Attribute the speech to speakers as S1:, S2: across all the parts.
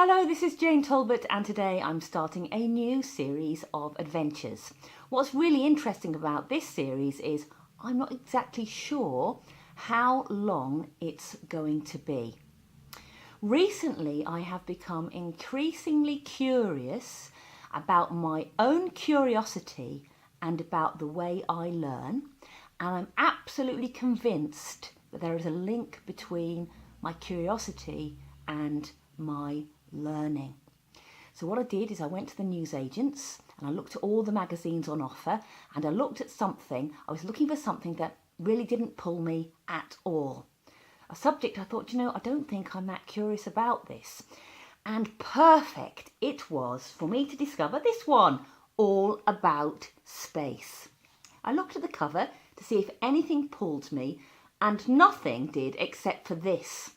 S1: Hello, this is Jane Talbot and today I'm starting a new series of adventures. What's really interesting about this series is I'm not exactly sure how long it's going to be. Recently I have become increasingly curious about my own curiosity and about the way I learn, and I'm absolutely convinced that there is a link between my curiosity and my learning. So what I did is I went to the newsagents and I looked at all the magazines on offer, and I looked at something. I was looking for something that really didn't pull me at all. A subject I thought, I don't think I'm that curious about this. And perfect it was for me to discover this one, all about space. I looked at the cover to see if anything pulled me, and nothing did except for this.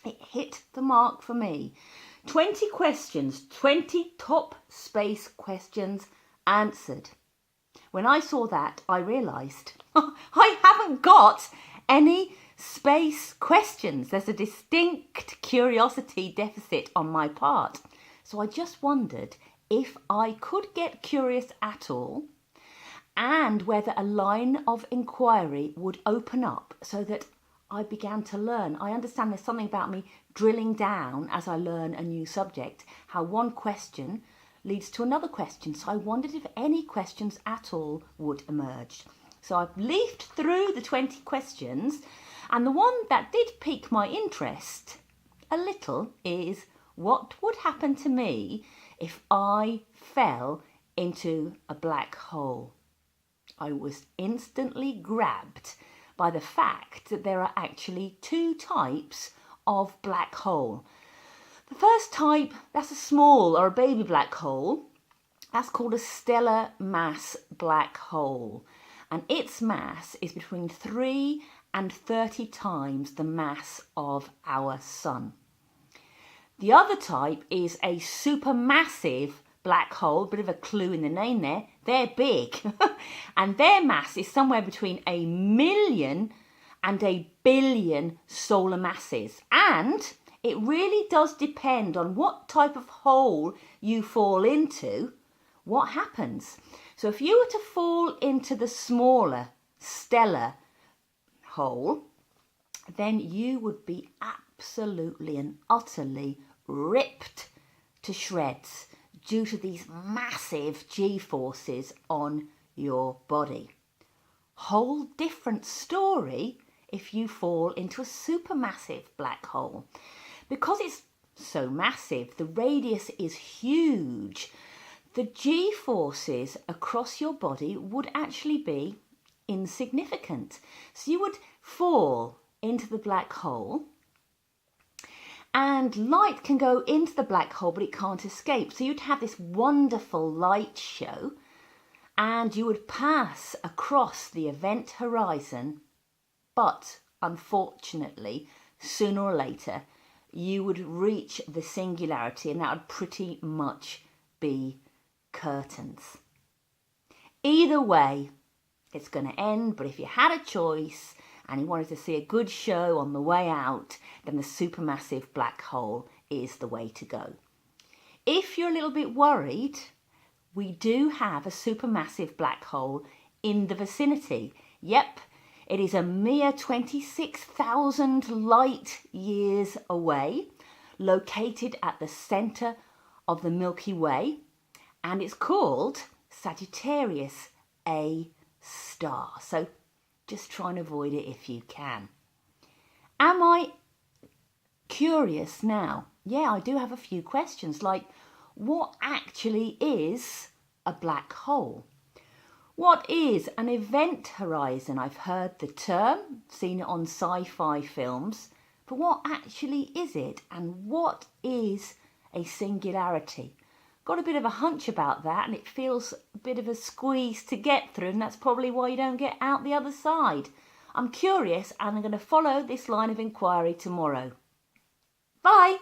S1: It hit the mark for me. 20 questions, 20 top space questions answered. When I saw that, I realised I haven't got any space questions. There's a distinct curiosity deficit on my part. So I just wondered if I could get curious at all, and whether a line of inquiry would open up so that I began to learn. I understand there's something about me drilling down as I learn a new subject, how one question leads to another question. So I wondered if any questions at all would emerge. So I've leafed through the 20 questions, and the one that did pique my interest a little is, what would happen to me if I fell into a black hole? I was instantly grabbed by the fact that there are actually two types of black hole. The first type, that's a small or a baby black hole. That's called a stellar mass black hole. And its mass is between 3 and 30 times the mass of our sun. The other type is a supermassive black hole, bit of a clue in the name there. They're big and their mass is somewhere between 1,000,000 and 1,000,000,000 solar masses, and it really does depend on what type of hole you fall into, what happens. So if you were to fall into the smaller stellar hole, then you would be absolutely and utterly ripped to shreds due to these massive G-forces on your body. Whole different story if you fall into a supermassive black hole. Because it's so massive, the radius is huge, the G-forces across your body would actually be insignificant. So you would fall into the black hole, and light can go into the black hole, but it can't escape. So you'd have this wonderful light show, and you would pass across the event horizon, but unfortunately, sooner or later, you would reach the singularity, and that would pretty much be curtains. Either way, it's going to end, but if you had a choice and you wanted to see a good show on the way out, then the supermassive black hole is the way to go. If you're a little bit worried, we do have a supermassive black hole in the vicinity. Yep, it is a mere 26,000 light years away, located at the centre of the Milky Way, and it's called Sagittarius A star. So just try and avoid it if you can. Am I curious now? Yeah, I do have a few questions, like what actually is a black hole? What is an event horizon? I've heard the term, seen it on sci-fi films, but what actually is it? And what is a singularity? Got a bit of a hunch about that, and it feels a bit of a squeeze to get through, and that's probably why you don't get out the other side. I'm curious, and I'm going to follow this line of inquiry tomorrow. Bye!